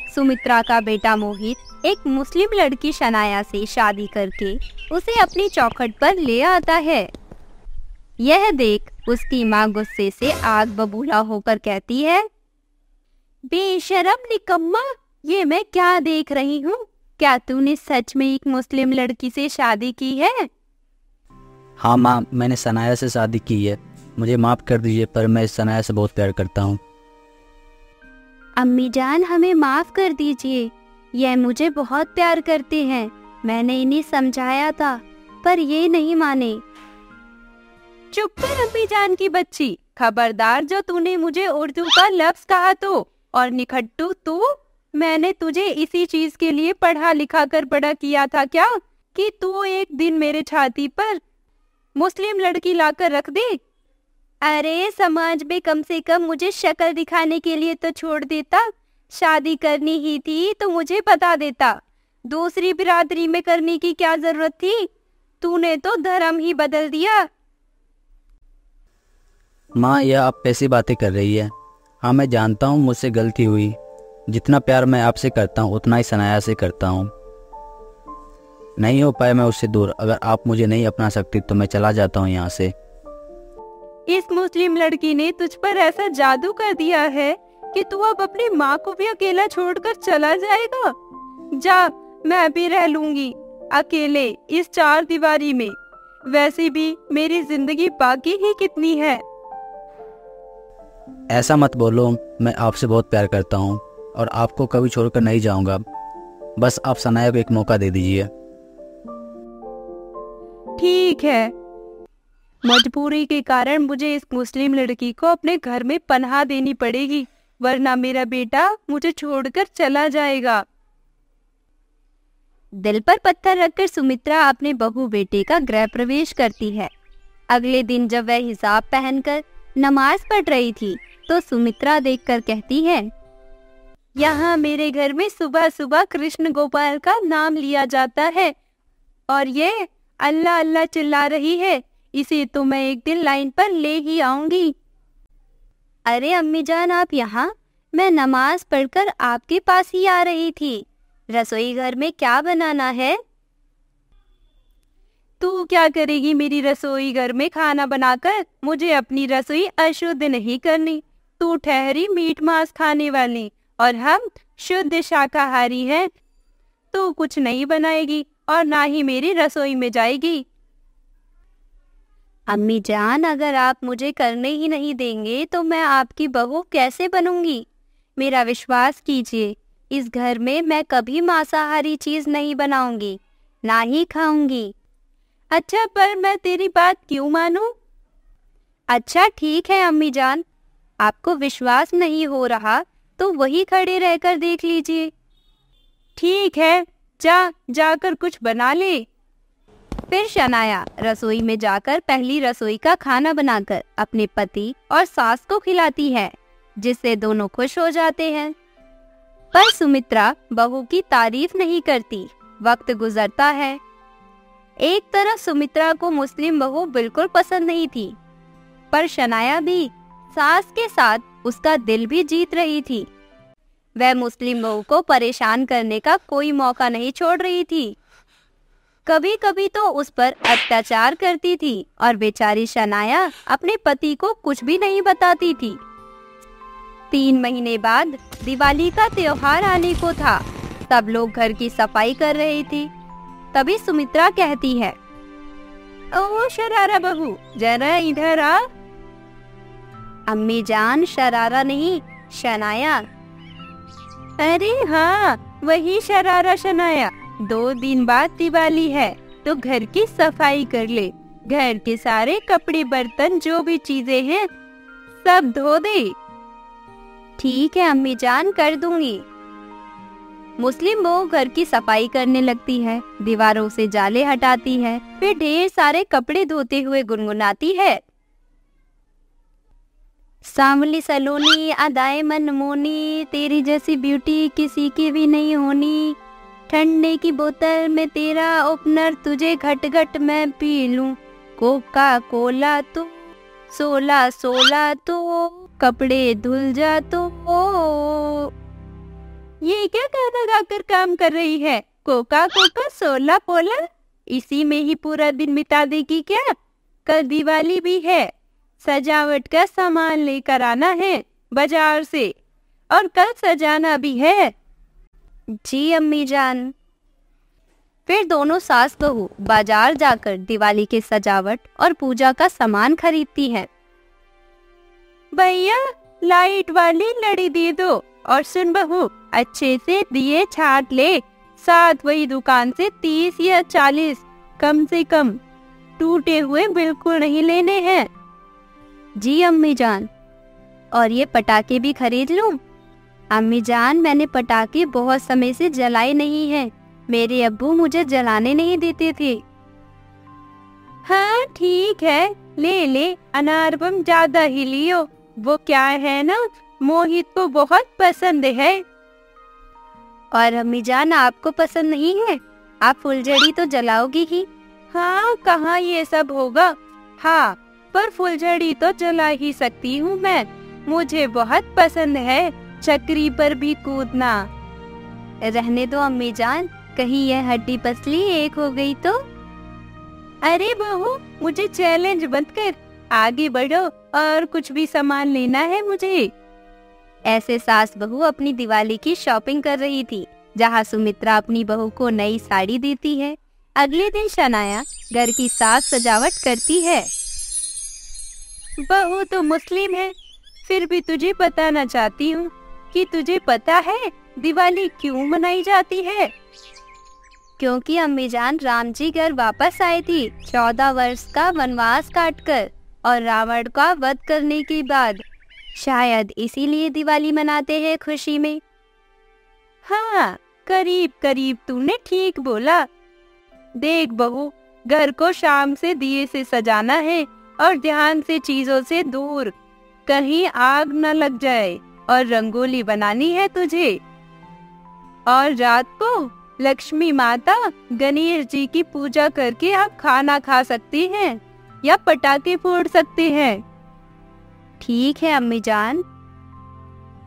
सुमित्रा का बेटा मोहित एक मुस्लिम लड़की शनाया से शादी करके उसे अपनी चौखट पर ले आता है। यह देख उसकी माँ गुस्से से आग बबूला होकर कहती है, बेशरम निकम्मा, ये मैं क्या देख रही हूँ? क्या तूने सच में एक मुस्लिम लड़की से शादी की है? हाँ माँ, मैंने सनाया से शादी की है। मुझे माफ़ कर दीजिए, पर मैं सनाया से बहुत प्यार करता हूँ। अम्मी जान, हमें माफ कर दीजिए, यह मुझे बहुत प्यार करते हैं। मैंने इन्हें समझाया था पर ये नहीं माने। चुप कर अम्मी जान की बच्ची, खबरदार जो तूने मुझे उर्दू का लफ्ज कहा तो, और निखट्टू तू, मैंने तुझे इसी चीज के लिए पढ़ा लिखा कर बड़ा किया था क्या कि तू एक दिन मेरे छाती पर मुस्लिम लड़की लाकर रख दे? अरे समाज में कम से कम मुझे शक्ल दिखाने के लिए तो छोड़ देता। शादी करनी ही थी तो मुझे बता देता। दूसरी बिरादरी में करने की क्या जरूरत थी? तूने तो धर्म ही बदल दिया। माँ, यह आप कैसी बातें कर रही है? हाँ, मैं जानता हूँ मुझसे गलती हुई। जितना प्यार मैं आपसे करता हूँ उतना ही सनाया से करता हूँ। नहीं हो पाए मैं उससे दूर। अगर आप मुझे नहीं अपना सकती तो मैं चला जाता हूँ यहाँ से। इस मुस्लिम लड़की ने तुझ पर ऐसा जादू कर दिया है कि तू अब अपनी माँ को भी अकेला छोड़कर चला जाएगा। जा, मैं भी रह लूंगी अकेले इस चार दीवारी में। वैसे भी मेरी जिंदगी बाकी ही कितनी है। ऐसा मत बोलो, मैं आपसे बहुत प्यार करता हूँ और आपको कभी छोड़कर नहीं जाऊँगा। बस आप सनाया को एक मौका दे दीजिए। ठीक है, मजबूरी के कारण मुझे इस मुस्लिम लड़की को अपने घर में पनाह देनी पड़ेगी, वरना मेरा बेटा मुझे छोड़कर चला जाएगा। दिल पर पत्थर रखकर सुमित्रा अपने बहू बेटे का गृह प्रवेश करती है। अगले दिन जब वह हिजाब पहनकर नमाज पढ़ रही थी तो सुमित्रा देखकर कहती है, यहाँ मेरे घर में सुबह सुबह कृष्ण गोपाल का नाम लिया जाता है और ये अल्लाह अल्लाह चिल्ला रही है। इसे तो मैं एक दिन लाइन पर ले ही आऊंगी। अरे अम्मी जान, आप यहाँ? मैं नमाज पढ़कर आपके पास ही आ रही थी। रसोई घर में क्या बनाना है? तू क्या करेगी मेरी रसोई घर में खाना बनाकर? मुझे अपनी रसोई अशुद्ध नहीं करनी। तू ठहरी मीट मांस खाने वाली और हम शुद्ध शाकाहारी हैं। तू कुछ नहीं बनाएगी और ना ही मेरी रसोई में जाएगी। अम्मी जान, अगर आप मुझे करने ही नहीं देंगे तो मैं आपकी बहू कैसे बनूंगी? मेरा विश्वास कीजिए, इस घर में मैं कभी मांसाहारी चीज नहीं बनाऊंगी, ना ही खाऊंगी। अच्छा, पर मैं तेरी बात क्यों मानूं? अच्छा ठीक है अम्मी जान, आपको विश्वास नहीं हो रहा तो वही खड़े रहकर देख लीजिए। ठीक है, जाकर कुछ बना ले। फिर शनाया रसोई में जाकर पहली रसोई का खाना बनाकर अपने पति और सास को खिलाती है, जिससे दोनों खुश हो जाते हैं। पर सुमित्रा बहू की तारीफ नहीं करती। वक्त गुजरता है। एक तरफ सुमित्रा को मुस्लिम बहू बिल्कुल पसंद नहीं थी, पर शनाया भी सास के साथ उसका दिल भी जीत रही थी। वह मुस्लिम बहू को परेशान करने का कोई मौका नहीं छोड़ रही थी। कभी कभी तो उस पर अत्याचार करती थी और बेचारी शनाया अपने पति को कुछ भी नहीं बताती थी। 3 महीने बाद दिवाली का त्योहार आने को था। सब लोग घर की सफाई कर रही थी। तभी सुमित्रा कहती है, ओ शरारा बहू, जरा इधर आ। अम्मी जान, शरारा नहीं, शनाया। अरे हाँ, वही शरारा शनाया। 2 दिन बाद दिवाली है तो घर की सफाई कर ले। घर के सारे कपड़े बर्तन जो भी चीजें हैं सब धो दे। ठीक है अम्मी जान, कर दूंगी। मुस्लिम बहू घर की सफाई करने लगती है, दीवारों से जाले हटाती है, फिर ढेर सारे कपड़े धोते हुए गुनगुनाती है, सांवली सलोनी अदाए मनमोनी, तेरी जैसी ब्यूटी किसी की भी नहीं होनी। ठंडे की बोतल में तेरा ओपनर, तुझे घट घट मैं पी लूं। कोका कोला तू, 16 16 तो कपड़े धुल जा तो। ये क्या गाना गाकर काम कर रही है? कोका कोका 16 पोला, इसी में ही पूरा दिन बिता देगी क्या? कल दिवाली भी है, सजावट का सामान लेकर आना है बाजार से, और कल सजाना भी है। जी अम्मी जान। फिर दोनों सास बहू बाजार जाकर दिवाली के सजावट और पूजा का सामान खरीदती है। भैया लाइट वाली लड़ी दे दो, और सुन बहू अच्छे से दिए छाट ले, साथ वही दुकान से 30 या 40 कम से कम, टूटे हुए बिल्कुल नहीं लेने हैं। जी अम्मी जान। और ये पटाखे भी खरीद लूं? अम्मी जान मैंने पटाखे बहुत समय से जलाए नहीं हैं, मेरे अब्बू मुझे जलाने नहीं देते थे। हाँ ठीक है, ले ले, अनार बम ज्यादा ही लियो, वो क्या है ना, मोहित को बहुत पसंद है। और अम्मी जान आपको पसंद नहीं है? आप फुलझड़ी तो जलाओगी ही। हाँ कहाँ ये सब होगा। हाँ पर फुलझड़ी तो जला ही सकती हूँ मैं, मुझे बहुत पसंद है चक्री पर भी कूदना। रहने दो अम्मी जान, कहीं यह हड्डी पसली एक हो गई तो। अरे बहू मुझे चैलेंज मत कर, आगे बढ़ो और कुछ भी सामान लेना है मुझे। ऐसे सास बहू अपनी दिवाली की शॉपिंग कर रही थी, जहाँ सुमित्रा अपनी बहू को नई साड़ी देती है। अगले दिन शनाया घर की साज सजावट करती है। बहू तो मुस्लिम है, फिर भी तुझे बताना चाहती हूँ कि तुझे पता है दिवाली क्यों मनाई जाती है? क्योंकि अम्मी जान राम जी घर वापस आए थी 14 वर्ष का वनवास काटकर और रावण का वध करने के बाद, शायद इसीलिए दिवाली मनाते हैं खुशी में। हाँ करीब करीब तूने ठीक बोला। देख बहू, घर को शाम से दिए से सजाना है और ध्यान से चीजों से दूर, कहीं आग न लग जाए, और रंगोली बनानी है तुझे। और रात को लक्ष्मी माता गणेश जी की पूजा करके आप खाना खा सकती हैं या पटाखे फोड़ सकते हैं। ठीक है अम्मी जान।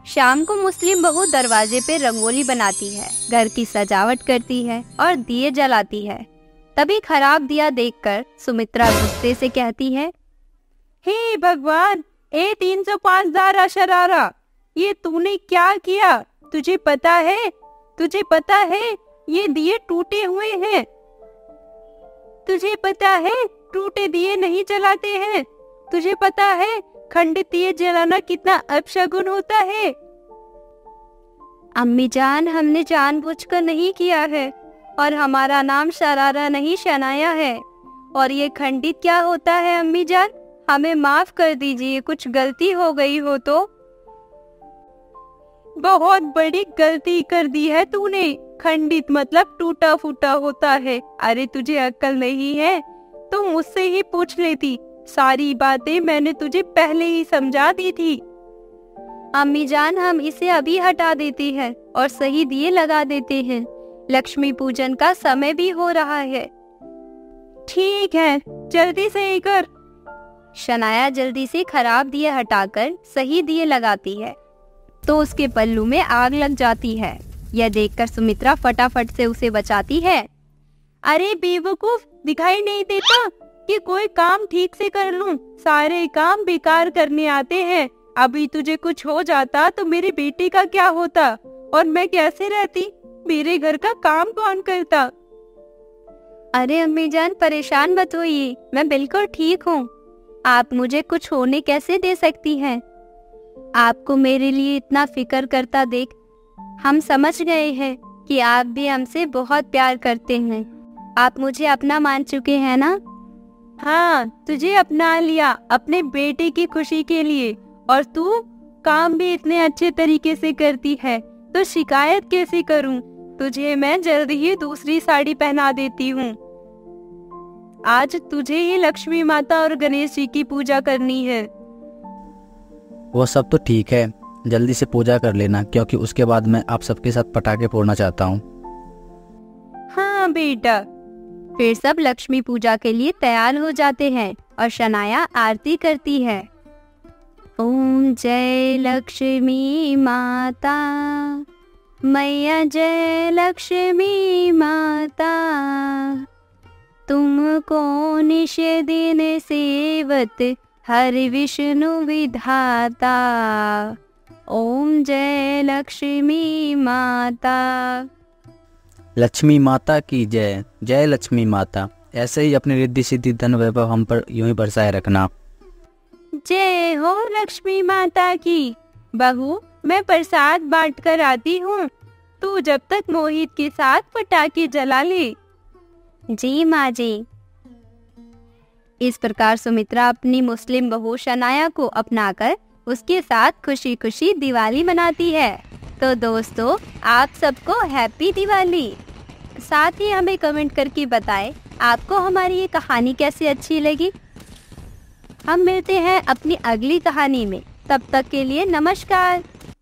शाम को मुस्लिम बहू दरवाजे पे रंगोली बनाती है, घर की सजावट करती है और दिए जलाती है। तभी खराब दिया देखकर सुमित्रा गुस्से से कहती है, हे भगवान, ए 305 दारा शरारा, ये तूने क्या किया? तुझे पता है ये दिए टूटे हुए हैं। तुझे पता है टूटे दिए नहीं जलाते हैं। तुझे पता है खंडित दिए जलाना कितना अपशगुन होता है। अम्मी जान हमने जानबूझकर नहीं किया है, और हमारा नाम शरारा नहीं शनाया है। और ये खंडित क्या होता है अम्मी जान, हमें माफ कर दीजिए, कुछ गलती हो गई हो तो। बहुत बड़ी गलती कर दी है तूने, खंडित मतलब टूटा फूटा होता है। अरे तुझे अक्ल नहीं है तो मुझसे ही पूछ लेती, सारी बातें मैंने तुझे पहले ही समझा दी थी। अम्मी जान हम इसे अभी हटा देते हैं और सही दिए लगा देते हैं, लक्ष्मी पूजन का समय भी हो रहा है। ठीक है जल्दी से ही कर। शनाया जल्दी से खराब दिए हटाकर सही दिए लगाती है तो उसके पल्लू में आग लग जाती है। यह देखकर सुमित्रा फटाफट से उसे बचाती है। अरे बेवकूफ, दिखाई नहीं देता कि कोई काम ठीक से कर लूं, सारे काम बेकार करने आते हैं। अभी तुझे कुछ हो जाता तो मेरे बेटे का क्या होता, और मैं कैसे रहती, मेरे घर का काम कौन करता? अरे अम्मी जान परेशान मत होइए, मैं बिल्कुल ठीक हूँ। आप मुझे कुछ होने कैसे दे सकती हैं? आपको मेरे लिए इतना फिक्र करता देख हम समझ गए हैं कि आप भी हमसे बहुत प्यार करते हैं। आप मुझे अपना मान चुके हैं ना? हाँ तुझे अपना लिया अपने बेटे की खुशी के लिए, और तू काम भी इतने अच्छे तरीके से करती है तो शिकायत कैसे करूं? तुझे मैं जल्द ही दूसरी साड़ी पहना देती हूँ। आज तुझे ही लक्ष्मी माता और गणेश जी की पूजा करनी है। वो सब तो ठीक है, जल्दी से पूजा कर लेना, क्योंकि उसके बाद मैं आप सबके साथ पटाखे फोड़ना चाहता हूँ। हाँ बेटा। फिर सब लक्ष्मी पूजा के लिए तैयार हो जाते हैं और शनाया आरती करती है। ओम जय लक्ष्मी माता, मैया जय लक्ष्मी माता, तुमको निश दिन सेवत हर विष्णु विधाता। ओम जय लक्ष्मी माता। लक्ष्मी माता की जय। जय लक्ष्मी माता। ऐसे ही अपनी रिद्धि सिद्धि धन वैभव हम पर यूं ही बरसाए रखना। जय हो लक्ष्मी माता की। बहू, मैं प्रसाद बांट कर आती हूँ, तू जब तक मोहित के साथ पटाखे जला ले। जी माँ जी। इस प्रकार सुमित्रा अपनी मुस्लिम बहू शनाया को अपनाकर उसके साथ खुशी खुशी दिवाली मनाती है। तो दोस्तों, आप सबको हैप्पी दिवाली। साथ ही हमें कमेंट करके बताएं आपको हमारी ये कहानी कैसी अच्छी लगी। हम मिलते हैं अपनी अगली कहानी में, तब तक के लिए नमस्कार।